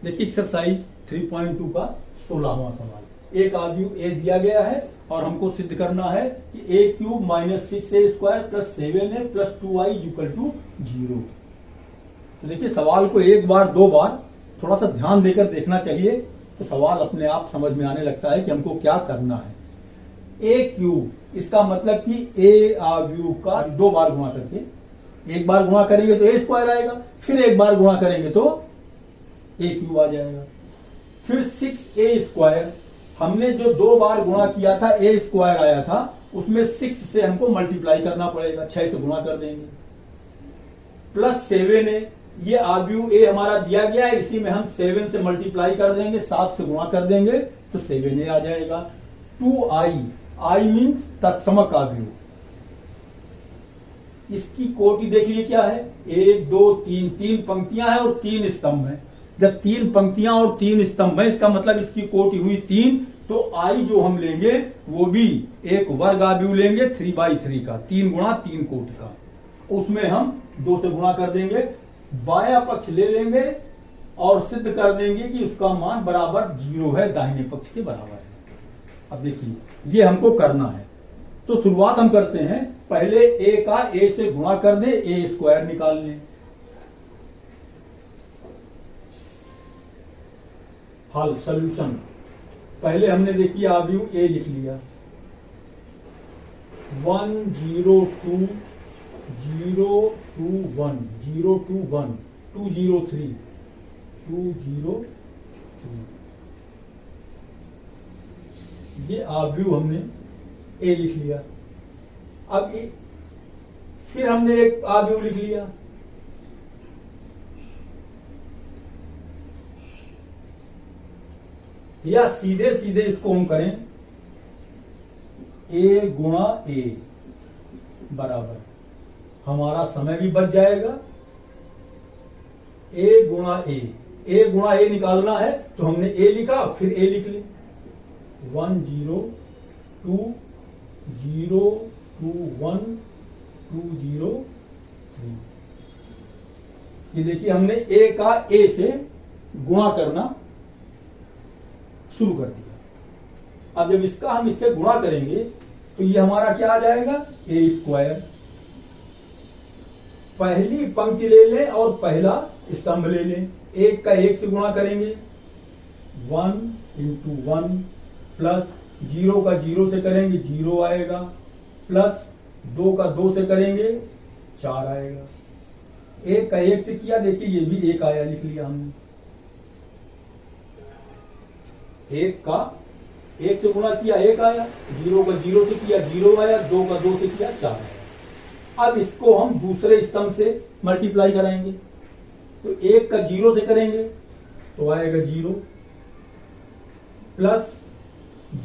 देखिए एक्सरसाइज 3.2 का 16वां सवाल। एक आव्यूह ए दिया गया है और हमको सिद्ध करना है कि a cube minus 6a² plus 7a plus 2i equal to 0। तो देखिए सवाल को एक बार दो बार थोड़ा सा ध्यान देकर देखना चाहिए, तो सवाल अपने आप समझ में आने लगता है कि हमको क्या करना है। ए क्यूब, इसका मतलब कि ए आव्यूह का दो बार गुणा करके, एक बार गुणा करेंगे तो ए स्क्वायर आएगा, फिर एक बार गुणा करेंगे तो ए क्यूब आ जाएगा। फिर 6a², हमने जो दो बार गुणा किया था ए स्क्वायर आया था, उसमें 6 से हमको मल्टीप्लाई करना पड़ेगा, 6 से गुणा कर देंगे। प्लस 7a, ये आव्यूह ए हमारा दिया गया है, इसी में हम 7 से मल्टीप्लाई कर देंगे, 7 से गुणा कर देंगे तो 7a आ जाएगा। 2i, आई मीन्स तत्समक आव्यूह। इसकी कोटि देख लीजिए क्या है, 1 2 3, 3 पंक्तियां हैं और 3 स्तंभ हैं। जब 3 पंक्तियां और 3 स्तंभ है, इसका मतलब इसकी कोटि हुई 3, तो आई जो हम लेंगे वो भी एक वर्ग आव्यूह लेंगे 3/3 का, 3 गुणा 3 कोटि का, उसमें हम 2 से गुणा कर देंगे, बाया पक्ष ले लेंगे और सिद्ध कर देंगे कि उसका मान बराबर 0 है, दाहिने पक्ष के बराबर है। अब देखिए ये हमको करना है, तो शुरुआत हम करते हैं, पहले ए का ए से गुणा कर दे, ए स्क्वायर निकाल लें। हल सॉल्यूशन, पहले हमने देखिए आव्यूह ए लिख लिया, 1 0 2 0 2 1 0 2 1 2 0 3 2 0 3, ये आव्यूह हमने ए लिख लिया। अब फिर हमने एक आव्यूह लिख लिया, या सीधे सीधे इसको हम करें, ए गुणा ए बराबर, हमारा समय भी बच जाएगा, ए गुणा ए निकालना है तो हमने ए लिखा, फिर ए लिख ले, 1 0 2 0 2 1 2 0 3। ये देखिए हमने ए का ए से गुणा करना शुरू कर दिया। अब जब इसका हम इससे गुणा करेंगे तो ये हमारा क्या आ जाएगा, ए स्क्वायर। पहली पंक्ति ले लें और पहला स्तंभ ले लें, एक का एक से गुणा करेंगे, 1 × 1 प्लस 0 का 0 से करेंगे 0 आएगा, प्लस 2 का 2 से करेंगे 4 आएगा। एक का एक से किया, देखिए ये भी एक आया, लिख लिया हमने। एक का एक से गुणा किया, एक आया, 0 का 0 से किया 0 आया, 2 का 2 से किया 4 आया। अब इसको हम दूसरे स्तंभ से मल्टीप्लाई कराएंगे, तो 1 का 0 से करेंगे तो आएगा 0, प्लस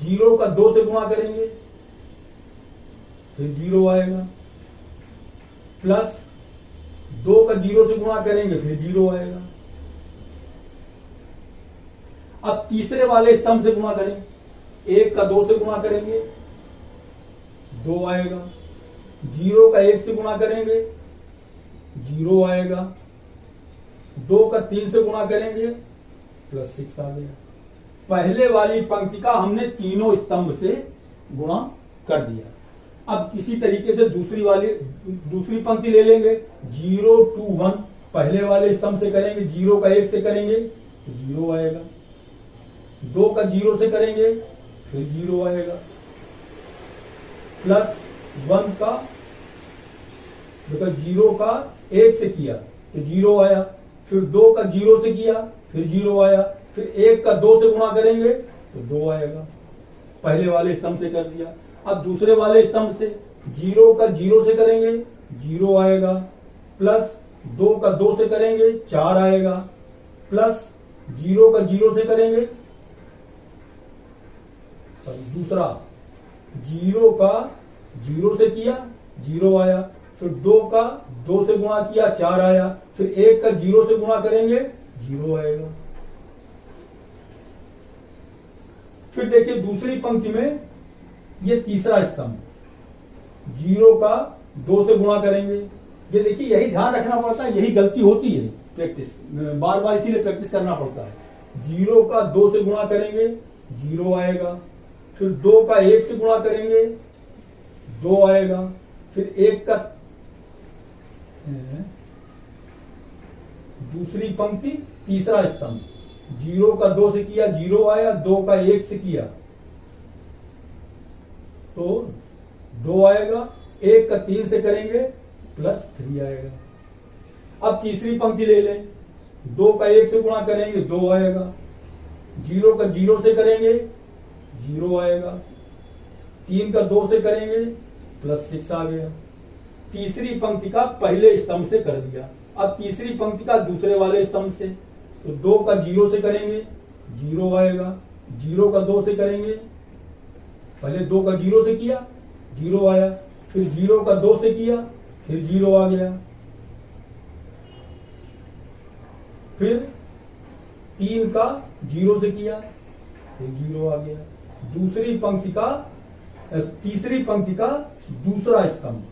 0 का 2 से गुणा करेंगे फिर 0 आएगा, प्लस 2 का 0 से गुणा करेंगे फिर 0 आएगा। अब तीसरे वाले स्तंभ से गुणा करें, 1 का 2 से गुणा करेंगे 2 आएगा, 0 का 1 से गुणा करेंगे 0 आएगा, 2 का 3 से गुणा करेंगे प्लस 6 आ गया। पहले वाली पंक्ति का हमने तीनों स्तंभ से गुणा कर दिया। अब इसी तरीके से दूसरी पंक्ति ले लेंगे, 0 2 1 पहले वाले स्तंभ से करेंगे, 0 का 1 से करेंगे तो 0 आएगा, 2 का 0 से करेंगे फिर 0 आएगा, प्लस 1 का, देखो 0 का 1 से किया तो 0 आया, फिर 2 का 0 से किया फिर 0 आया, फिर 1 का 2 से गुणा करेंगे तो 2 आएगा, पहले वाले स्तंभ से कर दिया। अब दूसरे वाले स्तंभ से 0 का 0 से करेंगे 0 आएगा, प्लस 2 का 2 से करेंगे 4 आएगा, प्लस 0 का 0 से करेंगे, दूसरा 0 का 0 से किया 0 आया, फिर 2 का 2 से गुणा किया 4 आया, फिर 1 का 0 से गुणा करेंगे 0 आएगा। फिर देखिए दूसरी पंक्ति में ये तीसरा स्तंभ, 0 का 2 से गुणा करेंगे। ये देखिए यही ध्यान रखना पड़ता है, यही गलती होती है प्रैक्टिस, बार बार इसीलिए प्रैक्टिस करना पड़ता है। 0 का 2 से गुणा करेंगे 0 आएगा, फिर 2 का 1 से गुणा करेंगे 2 आएगा, फिर 1 का दूसरी पंक्ति तीसरा स्तंभ, 0 का 2 से किया 0 आया, 2 का 1 से किया तो 2 आएगा, 1 का 3 से करेंगे +3 आएगा। अब तीसरी पंक्ति ले लें, 2 का 1 से गुणा करेंगे 2 आएगा, 0 का 0 से करेंगे 0 आएगा, 3 का 2 से करेंगे +6 आ गया। तीसरी पंक्ति का पहले स्तंभ से कर दिया, अब तीसरी पंक्ति का दूसरे वाले स्तंभ से, तो 2 का 0 से करेंगे 0 आएगा, 0 का 2 से करेंगे, पहले 2 का 0 से किया 0 आया, फिर 0 का 2 से किया फिर 0 आ गया, फिर 3 का 0 से किया फिर 0 आ गया। दूसरी पंक्ति का तीसरी पंक्ति का दूसरा स्तंभ,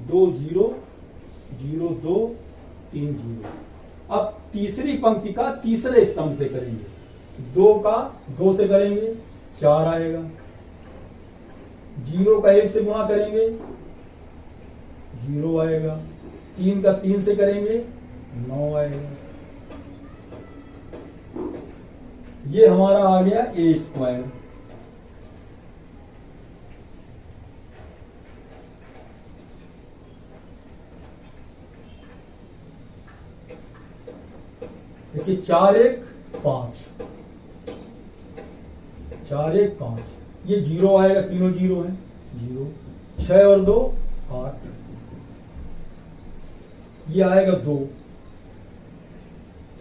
2 0 0 2 3 0। अब तीसरी पंक्ति का तीसरे स्तंभ से करेंगे, 2 का 2 से करेंगे 4 आएगा, 0 का 1 से गुणा करेंगे 0 आएगा, 3 का 3 से करेंगे 9 आएगा। ये हमारा आ गया ए स्क्वायर। देखिए 4 1 5, 4 1 5, ये 0 आएगा, तीनों 0 है 0, 6 और 2 8, ये आएगा 2,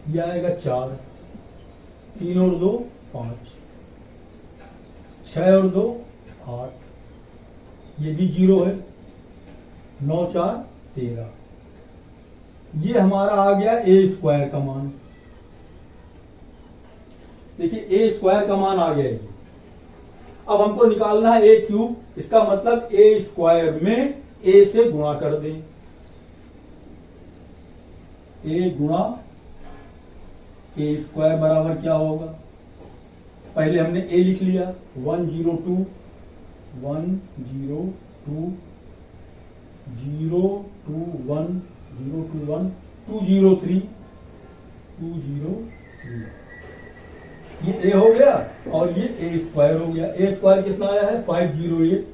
ये आएगा 4, 3 और 2 5, 6 और 2 8, ये भी 0 है, 9 4 13। ये हमारा आ गया ए स्क्वायर का मान। देखिए ए स्क्वायर का मान आ गया ये। अब हमको निकालना है ए क्यूब, इसका मतलब ए स्क्वायर में ए से गुणा कर दें, ए गुणा ए स्क्वायर बराबर क्या होगा, पहले हमने ए लिख लिया 102 102 021 021 203 203, ये ए हो गया और ये ए स्क्वायर हो गया। ए स्क्वायर कितना आया है 508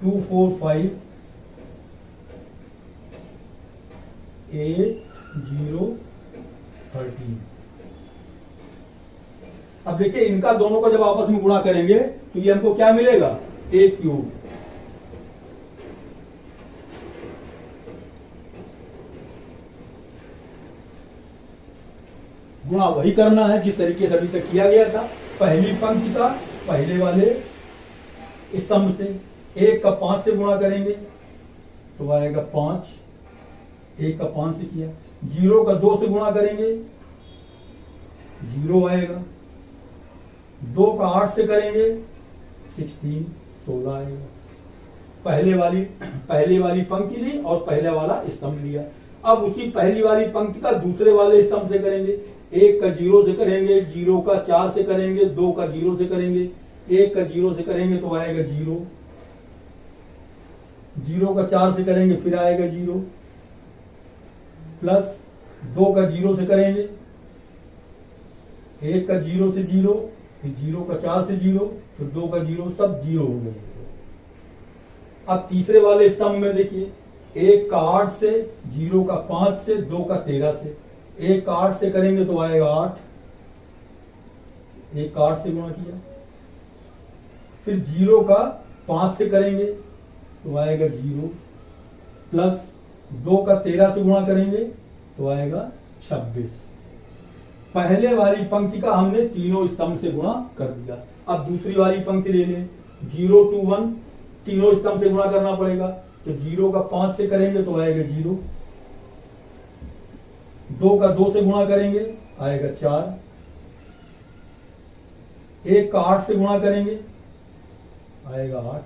245 8013। अब देखिए इनका दोनों को जब आपस में गुणा करेंगे तो ये हमको क्या मिलेगा, ए क्यूब। गुणा वही करना है जिस तरीके से अभी तक किया गया था, पहली पंक्ति का पहले वाले स्तंभ से, 1 का 5 से गुणा करेंगे तो आएगा 5, 1 का 5 से किया, 0 का 2 से गुणा करेंगे 0 आएगा, 2 का 8 से करेंगे 16 आएगा। पहले वाली पंक्ति ली और पहले वाला स्तंभ लिया। अब उसी पहली वाली पंक्ति का दूसरे वाले स्तंभ से करेंगे, 1 का 0 से करेंगे, 0 का 4 से करेंगे, 2 का 0 से करेंगे, 1 का 0 से करेंगे तो आएगा 0, 0 का 4 से करेंगे फिर आएगा 0, प्लस 2 का 0 से करेंगे, 1 का 0 से 0, फिर 0 का 4 से 0, फिर 2 का 0, सब 0 हो गए। अब तीसरे वाले स्तंभ में देखिए, 1 का 8 से, 0 का 5 से, 2 का 13 से, 1 का 8 से करेंगे तो आएगा 8, 1 का 8 से गुणा किया, फिर 0 का 5 से करेंगे तो आएगा 0, प्लस 2 का 13 से गुणा करेंगे तो आएगा 26। पहले वाली पंक्ति का हमने तीनों स्तंभ से गुणा कर दिया। अब दूसरी वाली पंक्ति ले लें, 0 to 1 तीनों स्तंभ से गुणा करना पड़ेगा, तो 0 का 5 से करेंगे तो आएगा 0, 2 का 2 से गुणा करेंगे आएगा 4, 1 का 8 से गुणा करेंगे आएगा 8।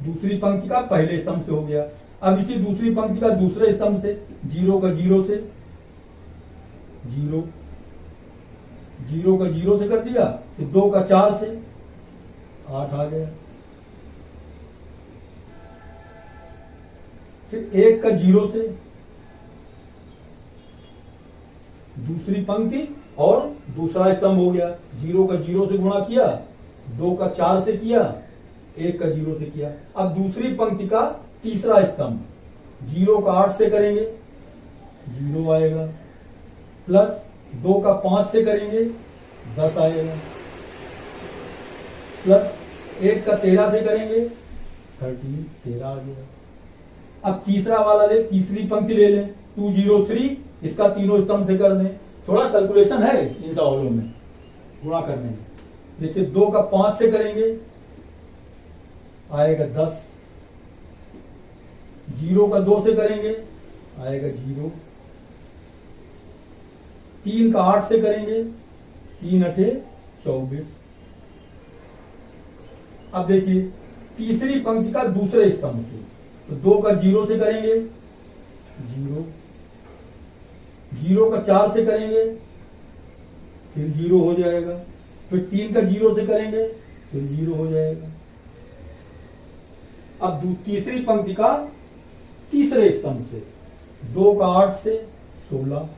दूसरी पंक्ति का पहले स्तंभ से हो गया। अब इसी दूसरी पंक्ति का दूसरे स्तंभ से 0 का 0 से 0, 0 का 0 से कर दिया, फिर 2 का 4 से 8 आ गया, फिर 1 का 0 से दूसरी पंक्ति और दूसरा स्तंभ हो गया। 0 का 0 से गुणा किया, 2 का 4 से किया, 1 का 0 से किया। अब दूसरी पंक्ति का तीसरा स्तंभ 0 का 8 से करेंगे 0 आएगा, प्लस 2 का 5 से करेंगे 10 आएगा, प्लस 1 का 13 से करेंगे 13 आ गया। अब तीसरा वाला ले, तीसरी पंक्ति ले लें 203, इसका तीनों स्तंभ से कर दें। थोड़ा कैलकुलेशन है इन सवालों में गुणा करने में। देखिए 2 का 5 से करेंगे आएगा 10, 0 का 2 से करेंगे आएगा 0, 3 का 8 से करेंगे 3 8 24। अब देखिए तीसरी पंक्ति का दूसरे स्तंभ से, तो 2 का 0 से करेंगे 0, 0 का 4 से करेंगे फिर 0 हो जाएगा, फिर 3 का 0 से करेंगे फिर 0 हो जाएगा। अब तीसरी पंक्ति का तीसरे स्तंभ से 2 का 8 से 16,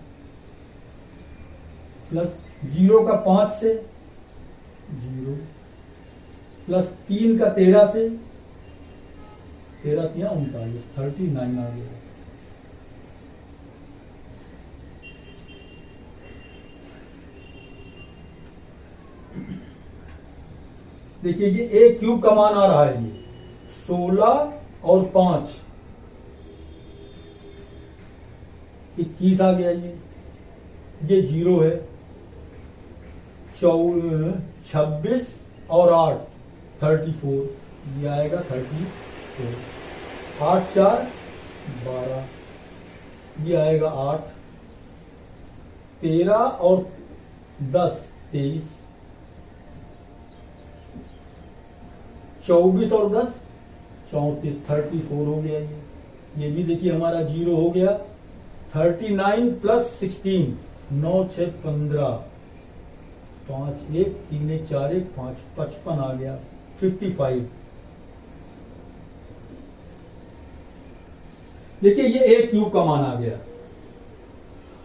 प्लस 0 का 5 से 0, प्लस 3 का 13 से 13 39, 39 आ गया। देखिए ये ए क्यूब का मान आ रहा है, ये 16 और 5 21 आ गया। ये 0 है, 26 और 8 34, ये आएगा 34, 8 4 12, ये आएगा 8, 13 और 10 23, 24 और 10 34, 34 हो गया। ये भी देखिए हमारा 0 हो गया। 39 प्लस 16 9 6 15, 5 1 3 1 4 1 5 55 आ गया, 55। देखिए ये ए क्यूब का मान आ गया।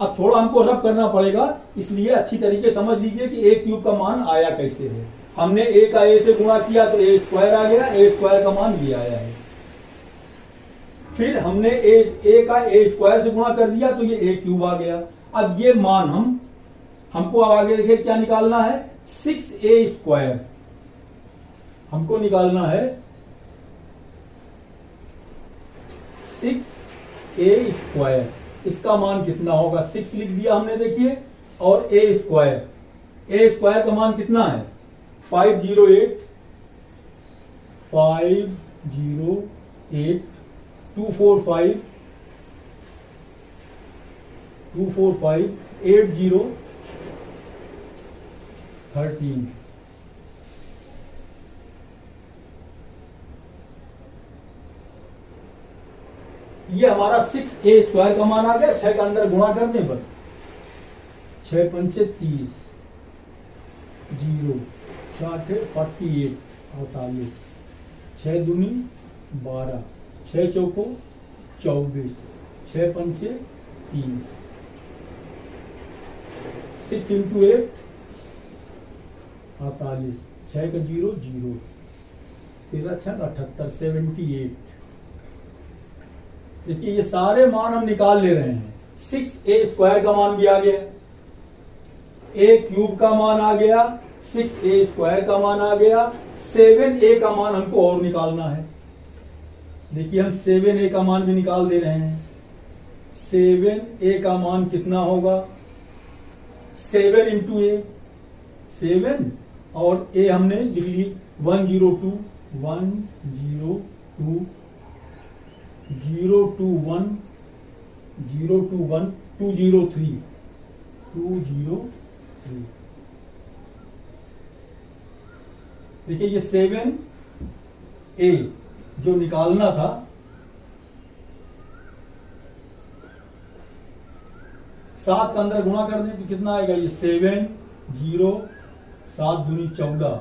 अब थोड़ा हमको रब करना पड़ेगा, इसलिए अच्छी तरीके समझ लीजिए कि ए क्यूब का मान आया कैसे है। हमने ए का ए से गुणा किया तो ए स्क्वायर आ गया, ए स्क्वायर का मान ये आया है। फिर हमने ए का ए स्क्वायर से गुणा कर दिया तो ये ए क्यूब आ गया। अब ये मान हमको आगे देखिए क्या निकालना है, 6a स्क्वायर हमको निकालना है। 6a स्क्वायर, इसका मान कितना होगा, 6 लिख दिया हमने देखिए, और a स्क्वायर का मान कितना है 508 245 80 13। ये हमारा 6a स्क्वायर का मान आ गया। 6 का अंदर गुणा कर दें बस, 6 पंचे 30, 0 4 48 48, 6 दूनी 12, 6 चौको 24, 6 पंचे 30, 6 इंटू 8 48, 6 का 0 0, 13 6 78 78। देखिए ये सारे मान हम निकाल ले रहे हैं। 6a स्क्वायर का मान भी आ गया, a क्यूब का मान आ गया, 6a स्क्वायर का मान आ गया, 7a का मान हमको और निकालना है। देखिए हम 7a का मान भी निकाल दे रहे हैं। 7a का मान कितना होगा, 7 इंटू ए, 7 और a हमने लिख ली 102 102 021 021 203 203। देखिए ये 7a जो निकालना था 7 का अंदर गुणा कर दें तो कितना आएगा, ये 7 0 7 दूनी 14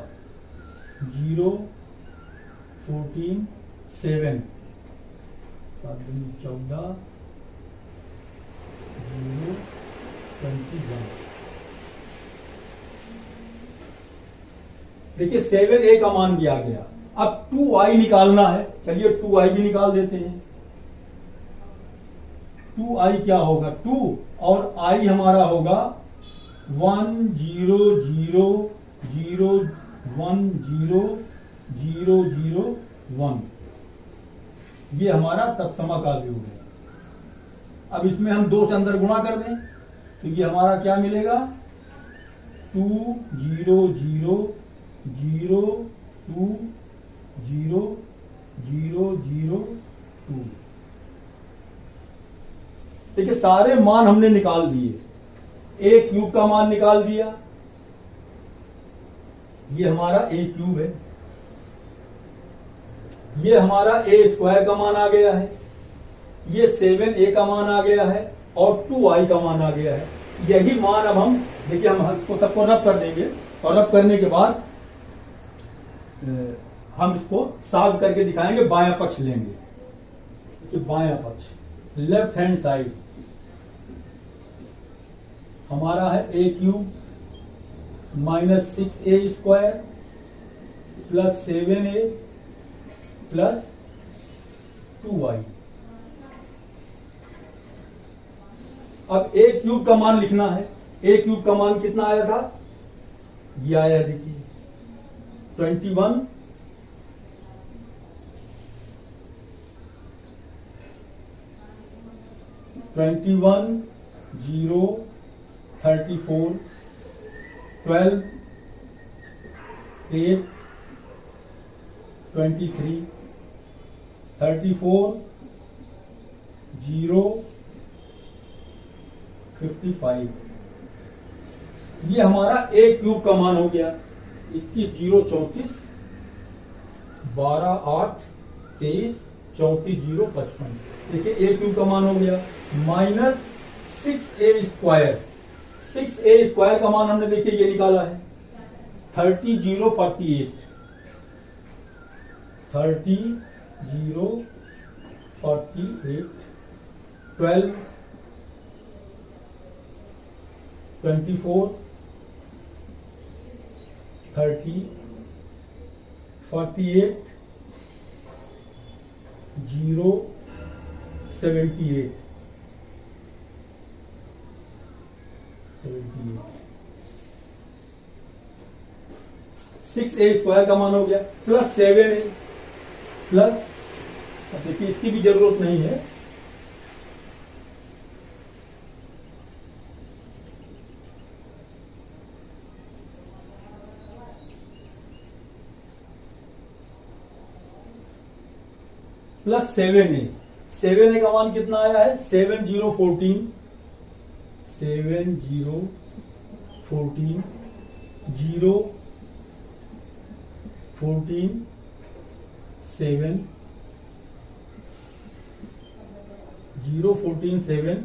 0 14 7 7 दूनी 14 0 21। देखिए 7a का मान भी आ गया। अब 2i निकालना है, चलिए 2i भी निकाल देते हैं। 2i क्या होगा, 2 और i हमारा होगा 1 0 0 0 1 0 0 0 1। ये हमारा तत्समा का योग है। अब इसमें हम 2 से अंदर गुणा कर दें तो ये हमारा क्या मिलेगा, 2 0 0 0 2 0 0 0 2। देखिए सारे मान हमने निकाल दिए। ए क्यूब का मान निकाल दिया, ये हमारा ए क्यूब है। ये हमारा ए स्क्वायर का मान आ गया है। ये 7a का मान आ गया है और 2i का मान आ गया है। यही मान अब हम देखिए हम इसको सबको रब कर देंगे और रब करने के बाद हम इसको सॉल्व करके दिखाएंगे। बायां पक्ष लेंगे, तो बायां पक्ष लेफ्ट हैंड साइड हमारा है a cube minus 6a square plus 7a plus 2i। अब ए क्यूब का मान लिखना है। ए क्यूब का मान कितना आया था, ये आया देखिए 21 21 0 34 12 8 23 34 0 55। ये हमारा ए क्यूब का मान हो गया। 21 0 34 12 8 23 34 0 55। देखिए ए क्यूब का मान हो गया minus 6a square. 6a square का मान हमने देखिए ये निकाला है 30 0 48 30 0 48 12 24 30 48 0 78 6a स्क्वायर का मान हो गया प्लस 7a प्लस, अब देखिए इसकी भी जरूरत नहीं है, प्लस 7a। 7a का मान कितना आया है 7 0 14 7 0 14 0 14 7 0 14 7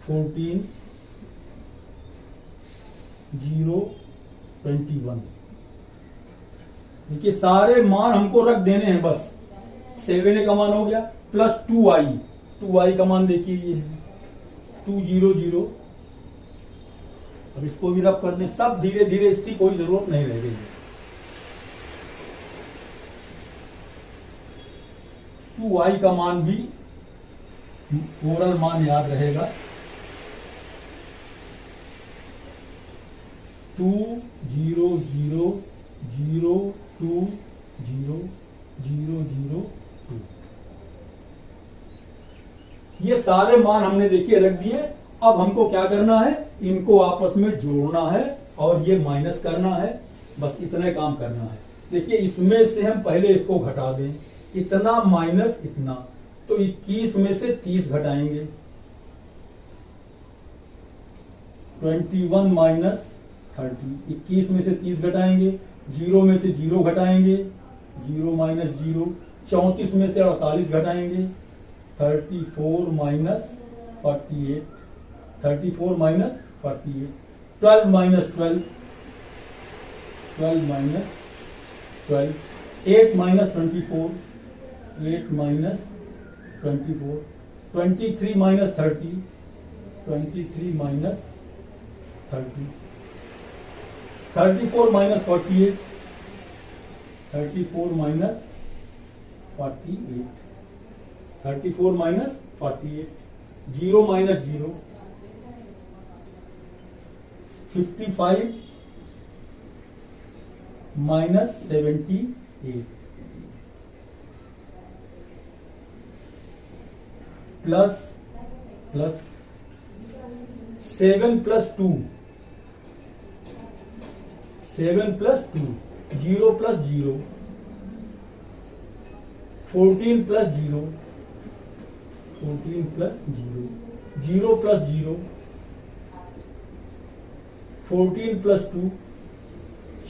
14 0 21। देखिए सारे मान हमको रख देने हैं बस। 7a का मान हो गया प्लस 2i का मान देखिए ये है 2 0 0। अब इसको भी रब कर दें, सब धीरे धीरे, इसकी कोई जरूरत नहीं रह गई। 2i का मान भी ओरल मान याद रहेगा 2 0 0 0 2 0 0 0 2। ये सारे मान हमने देखिए रख दिए। अब हमको क्या करना है, इनको आपस में जोड़ना है और ये माइनस करना है, बस इतना काम करना है। देखिए इसमें से हम पहले इसको घटा दें, इतना माइनस इतना, तो 21 में से 30 घटाएंगे 21 माइनस 30। 21 में से 30 घटाएंगे, 0 में से 0 घटाएंगे 0 माइनस 0। 34 में से 48 घटाएंगे 34 minus 48 34 minus 48, 12 minus 12, 12 minus 12, 8 minus 24, 8 minus 24, 23 minus 30, 23 minus 30, 34 minus 48, 34 minus 48, 34 minus 48, 0 minus 0, 55 minus 78, plus 7 plus 2, 7 plus 2, 0 plus 0, 14 plus 0, 14 plus 0, 0 plus 0, 14 plus 2,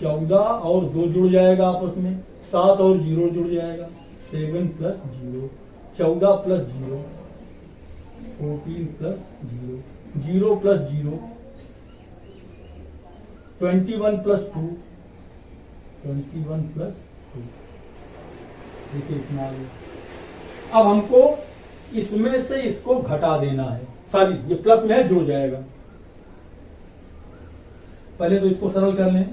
14 और 2 जुड़ जाएगा आपस में, 7 और 0 जुड़ जाएगा, 7 plus 0, 14 plus 0, 14 plus 0, 0 plus 0, 21 plus 2, 21 plus 2, देखिए इतना आ गया। अब हमको इसमें से इसको घटा देना है, सॉरी ये प्लस में है, जुड़ जाएगा। पहले तो इसको सरल कर लें,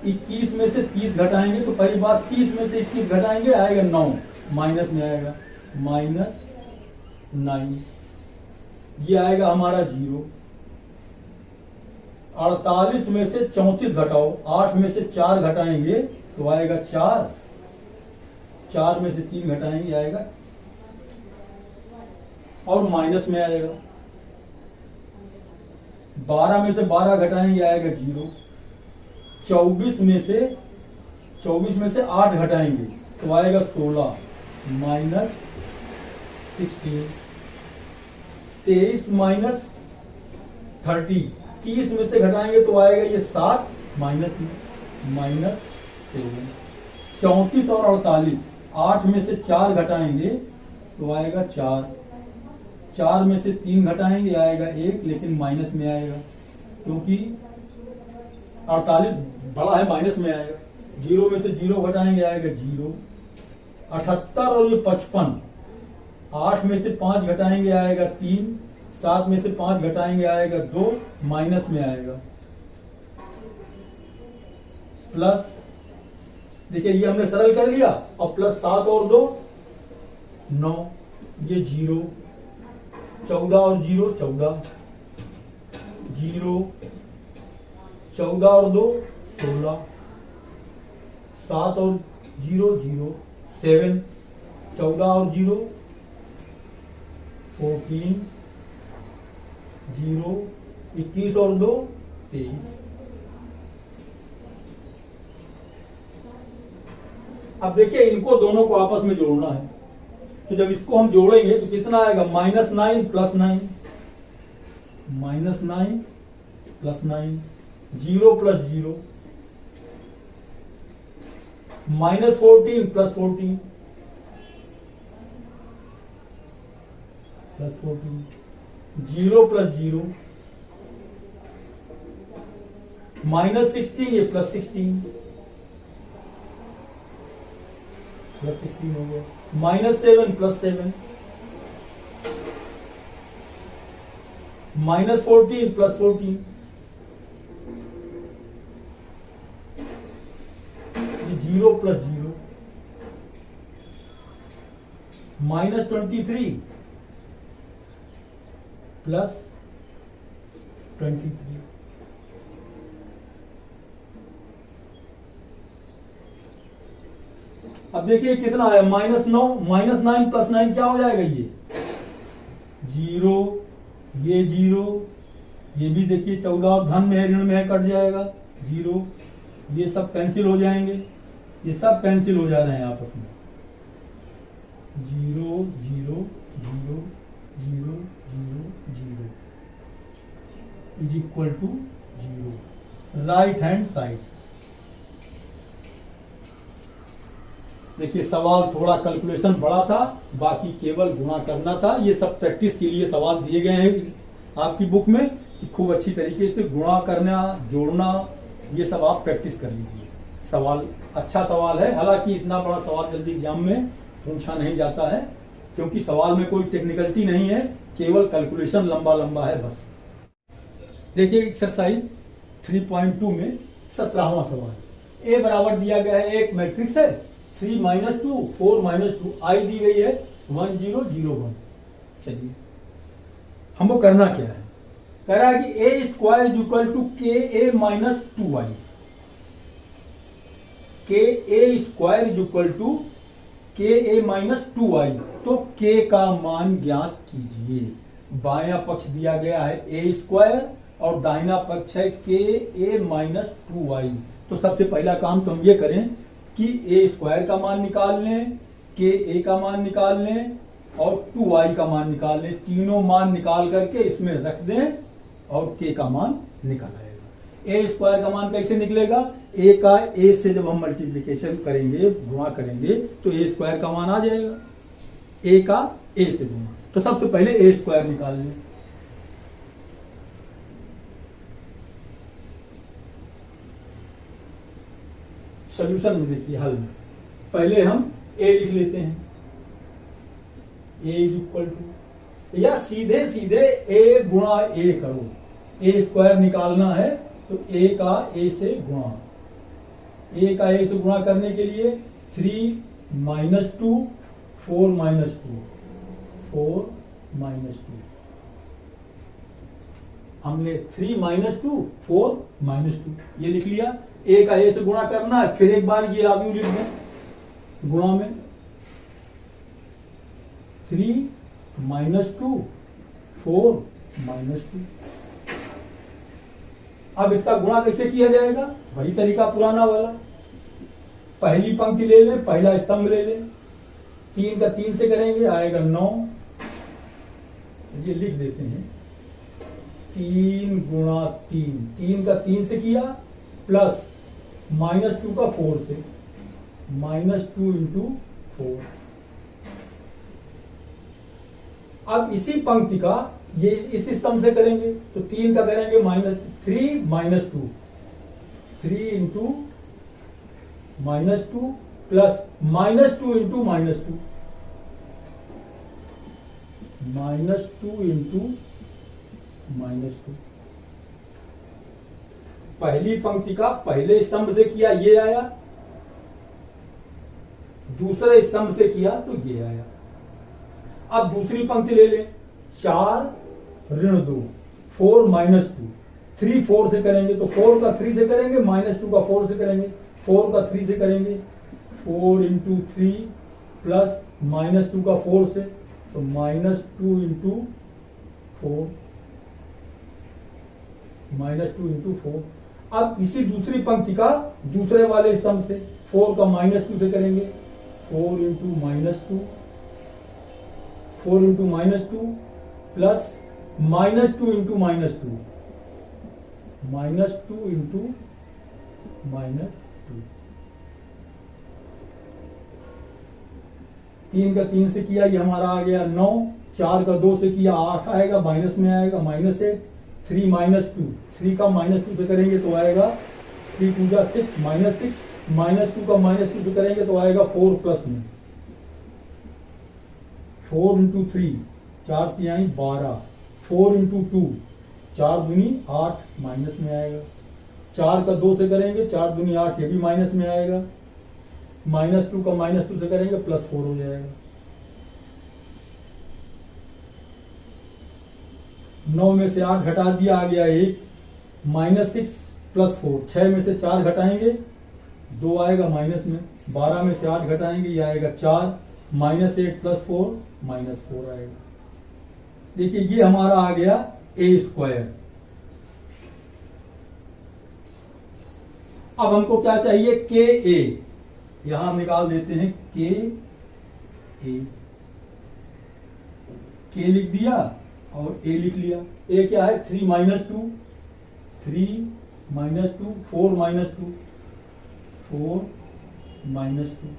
21 में से 30 घटाएंगे तो पहली बात 30 में से 21 घटाएंगे आएगा 9, माइनस में आएगा माइनस 9, ये आएगा हमारा 0। 48 में से 34 घटाओ, 8 में से 4 घटाएंगे तो आएगा 4, 4 में से 3 घटाएंगे आएगा और माइनस में आएगा। 12 में से 12 घटाएंगे आएगा 0। 24 में से 8 घटाएंगे तो आएगा 16, माइनस 16। 23 माइनस 30, 30 में से घटाएंगे तो आएगा ये 7, माइनस 7। 34 और 48, 8 में से 4 घटाएंगे तो आएगा 4, 4 में से 3 घटाएंगे आएगा 1, लेकिन माइनस में आएगा क्योंकि 48 बड़ा है, माइनस में आएगा। 0 में से 0 घटाएंगे आएगा 0। 78 और ये 55, 8 में से 5 घटाएंगे आएगा 3, 7 में से 5 घटाएंगे आएगा 2, माइनस में आएगा। प्लस, देखिए ये हमने सरल कर लिया, और प्लस 7 और 2 9, ये 0, 14 और 0 14, 0, 14 और 2 16, 7 और 0 0, 7, 14 और 0 14, 0, 21 और 2 23। अब देखिए इनको दोनों को आपस में जोड़ना है, तो जब इसको हम जोड़ेंगे तो कितना आएगा, -9 plus 9, -9 plus 9, 0 plus 0, -14 plus 14, plus 14, 0 plus 0, -16 ये प्लस 16, प्लस 16 हो गया, -7 प्लस 7, -14 प्लस 14, ये 0 प्लस 0, -23 प्लस 23। अब देखिए कितना आया, -9, -9 प्लस 9 क्या हो जाएगा, ये 0, ये 0, ये भी देखिए 14 धन में है ऋण में है कट जाएगा 0, ये सब कैंसिल हो जाएंगे, ये सब कैंसिल हो जा रहे हैं आपस में, 0 0 0 0 0 0 is equal to 0, right hand side. देखिए सवाल थोड़ा कैलकुलेशन बड़ा था, बाकी केवल गुणा करना था। ये सब प्रैक्टिस के लिए सवाल दिए गए हैं आपकी बुक में कि खूब अच्छी तरीके से गुणा करना, जोड़ना, ये सब आप प्रैक्टिस कर लीजिए। सवाल अच्छा सवाल है, हालांकि इतना बड़ा सवाल जल्दी एग्जाम में पूछा नहीं जाता है, क्योंकि सवाल में कोई टेक्निकलिटी नहीं है, केवल कैलकुलेशन लंबा लंबा है बस। देखिए एक्सरसाइज 3.2 में 17वां सवाल। ए बराबर दिया गया है, एक मैट्रिक्स है 3 - 2 4 - 2, आई दी गई है 1 0 0 1। चलिए हमको करना क्या है, कह रहा है कि a square equal to k a minus 2i, के ए square equal to k a minus 2i। तो के का मान ज्ञात कीजिए। बायां पक्ष दिया गया है ए स्क्वायर और दाहिना पक्ष है के ए माइनस 2i। तो सबसे पहला काम तो हम ये करें कि ए स्क्वायर का मान निकाल लें, के ए का मान निकाल लें और 2i का मान निकाल लें। तीनों मान निकाल करके इसमें रख दें और के का मान निकल आएगा। ए स्क्वायर का मान कैसे निकलेगा, ए का ए से जब हम मल्टीप्लीकेशन करेंगे, गुणा करेंगे, तो ए स्क्वायर का मान आ जाएगा। ए का ए से गुणा, तो सबसे पहले ए स्क्वायर निकाल लें। सॉल्यूशन में देखिए, हल में पहले हम ए लिख लेते हैं, ए इक्वल टू, या सीधे सीधे ए गुणा ए करो। ए स्क्वायर निकालना है तो ए का ए से गुणा, ए का ए से गुणा करने के लिए 3 - 2 4 - 2 4 - 2, हमने 3 - 2 4 - 2 ये लिख लिया। ए का ए से गुणा करना है, फिर एक बार ये आगे लिख दें गुणा में 3 - 2 4 - 2। अब इसका गुणा कैसे किया जाएगा, वही तरीका पुराना वाला। पहली पंक्ति ले लें, पहला स्तंभ ले लें, 3 का 3 से करेंगे आएगा 9। ये लिख देते हैं 3 गुणा 3, 3 का 3 से किया प्लस -2 का 4 से, -2 इंटू 4। अब इसी पंक्ति का ये इस स्तंभ से करेंगे तो 3 का करेंगे -3 - 2, 3 इंटू -2 प्लस -2 इंटू -2, -2 इंटू -2। पहली पंक्ति का पहले स्तंभ से किया ये आया, दूसरे स्तंभ से किया तो ये आया। अब दूसरी पंक्ति ले लें, 4 ऋण 2 4 - 2, 3 4 से करेंगे तो 4 का 3 से करेंगे, -2 का 4 से करेंगे, 4 का 3 से करेंगे, 4 इंटू 3 प्लस -2 का 4 से, तो -2 इंटू 4, -2 इंटू 4। अब इसी दूसरी पंक्ति का दूसरे वाले स्तंभ से 4 का -2 से करेंगे, 4 into -2, 4 into -2 plus -2 into -2, -2 into -2। 3 का 3 से किया ये हमारा आ गया 9, 4 का 2 से किया 8 आएगा, माइनस में आएगा -8, 3 - 2, 3 का -2 से करेंगे तो आएगा 3 2 जा 6 -6, -2 का -2 से करेंगे तो आएगा 4 प्लस में 4 इंटू 3, 4 तिहाई 12, 4 इंटू 2, 4 दूनी 8, माइनस में आएगा। 4 का 2 से करेंगे, 4 दूनी 8, ये भी माइनस में आएगा। -2 का -2 से करेंगे +4 हो जाएगा। 9 में से 8 घटा दिया, आ गया 1, -6 + 4, 6 में से 4 घटाएंगे 2 आएगा माइनस में, 12 में से 8 घटाएंगे ये आएगा 4, -8 + 4 -4 आएगा। देखिए ये हमारा आ गया ए स्क्वायर। अब हमको क्या चाहिए, के ए, यहां निकाल देते हैं के ए। के लिख दिया और ए लिख लिया। ए क्या है 3 - 2, 3 - 2, 4 - 2, 4 - 2,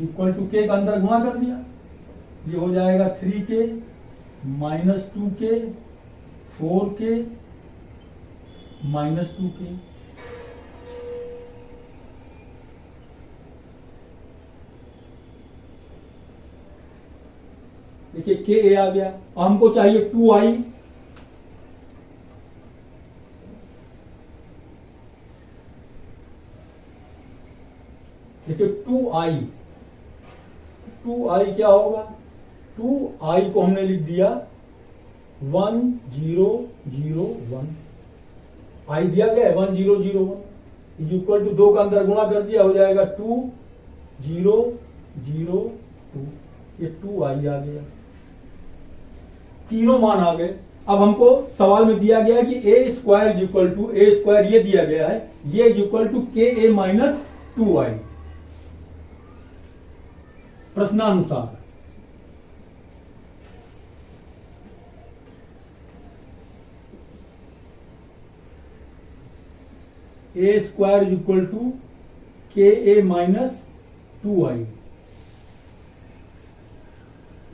इक्वल टू के का अंदर गुणा कर दिया, ये हो जाएगा 3k minus 2k 4k minus 2k। देखिए के ए आ गया, हमको चाहिए 2i, देखिए 2i क्या होगा, 2i को हमने लिख दिया 1001, आई दिया गया है 1001 इक्वल टू 2 का अंदर गुणा कर दिया, हो जाएगा 2002, ये 2i आ गया, तीनों मान आ गए। अब हमको सवाल में दिया गया है कि a square equal to a square, ये दिया गया है, ये equal to k a minus 2i प्रश्नानुसार। A square equal to k a minus 2i,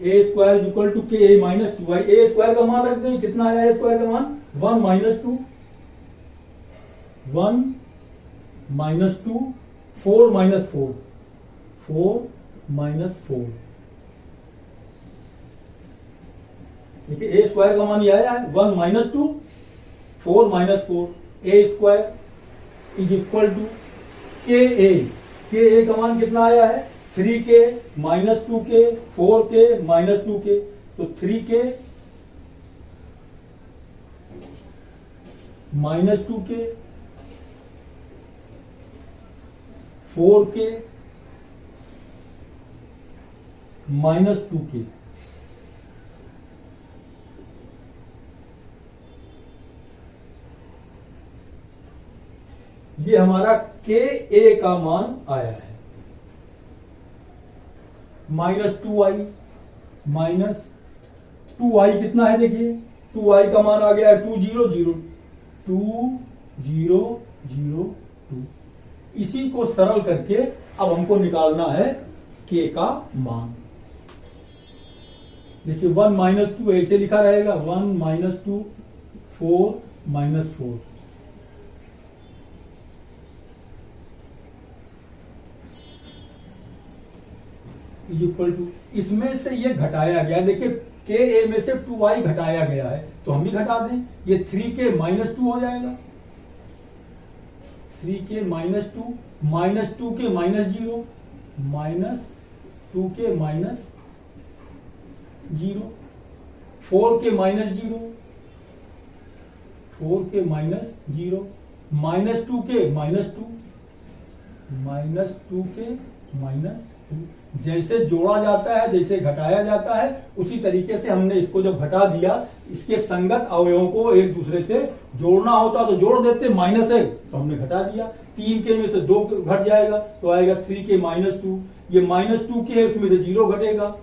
a square equal to k a minus 2i। A square का मान रख दें, कितना आया ए स्क्वायर का मान 1 माइनस 2, 1 माइनस 2, 4 माइनस 4, 4 माइनस 4। देखिए ए स्क्वायर का मान ये आया है 1 minus 2, 4 minus 4, a square is equal to k a का मान कितना आया है 3k minus 2k 4k minus 2k, तो 3k minus 2k 4k minus 2k। ये हमारा के ए का मान आया है, माइनस 2i, माइनस 2i कितना है, देखिए 2i का मान आ गया है 2002, इसी को सरल करके अब हमको निकालना है के का मान। देखिए 1 माइनस 2 ऐसे लिखा रहेगा, 1 माइनस 2 4 माइनस 4, इक्वल टू, इसमें से ये घटाया गया, देखिए के ए में से 2i घटाया गया है तो हम भी घटा दें, ये 3k माइनस 2 हो जाएगा, 3k minus 2, minus 2k minus 0, minus 2k minus 0, 4k minus 0, 4k minus 0, minus 2k minus 2, minus 2k minus 2। जैसे जोड़ा जाता है, जैसे घटाया जाता है, उसी तरीके से हमने इसको जब घटा दिया, इसके संगत अवयवों को एक दूसरे से जोड़ना होता तो जोड़ देते, माइनस है तो हमने घटा दिया, 3k में से 2 घट जाएगा तो आएगा 3k माइनस 2, ये माइनस 2k है उसमें से 0 घटेगा,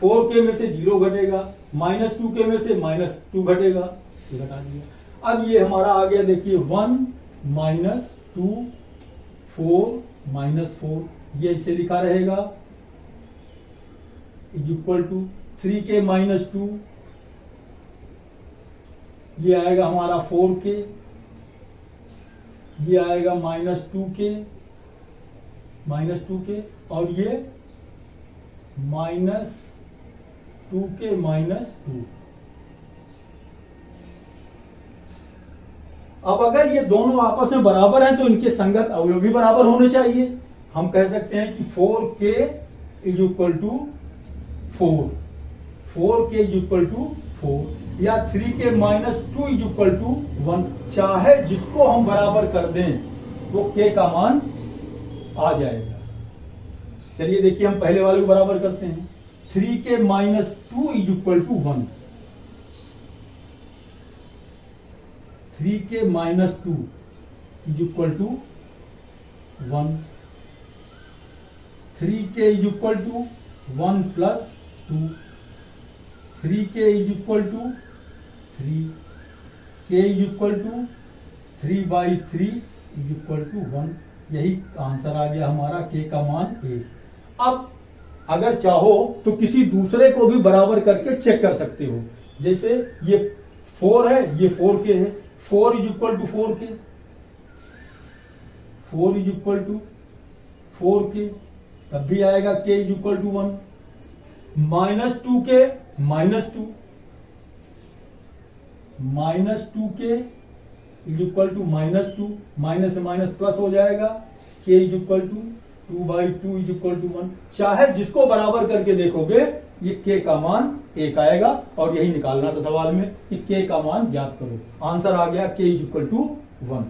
4k में से 0 घटेगा, माइनस 2k में से माइनस 2 घटेगा, ये घटा दिया। अब ये हमारा आ गया, देखिए 1 माइनस 2 4 माइनस 4, ये इसे लिखा रहेगा is equal to 3k minus 2, ये आएगा हमारा 4k, ये आएगा माइनस 2k और ये माइनस 2k माइनस 2। अब अगर ये दोनों आपस में बराबर हैं तो इनके संगत अवयव भी बराबर होने चाहिए। हम कह सकते हैं कि 4k is equal to 4k is equal to 4 या 3k minus 2 is equal to 1, चाहे जिसको हम बराबर कर दें तो k का मान आ जाएगा। चलिए देखिए हम पहले वाले को बराबर करते हैं, 3k minus 2 is equal to 1, 3k minus 2 is equal to 1, 3k is equal to 1 plus 2, 3k is equal to 3, k is equal to 3/3 is equal to 1, यही आंसर आ गया हमारा k का मान 1। अब अगर चाहो तो किसी दूसरे को भी बराबर करके चेक कर सकते हो। जैसे ये 4 है, ये 4k है, 4 is equal to 4k, 4 is equal to 4k, तब भी आएगा k is equal to 1, -2k -2, -2k is equal to -2, minus से माइनस प्लस हो जाएगा, k is equal to 2/2 is equal to 1। चाहे जिसको बराबर करके देखोगे ये k का मान 1 आएगा, और यही निकालना था सवाल में कि k का मान ज्ञात करो। आंसर आ गया k इज इक्वल टू 1।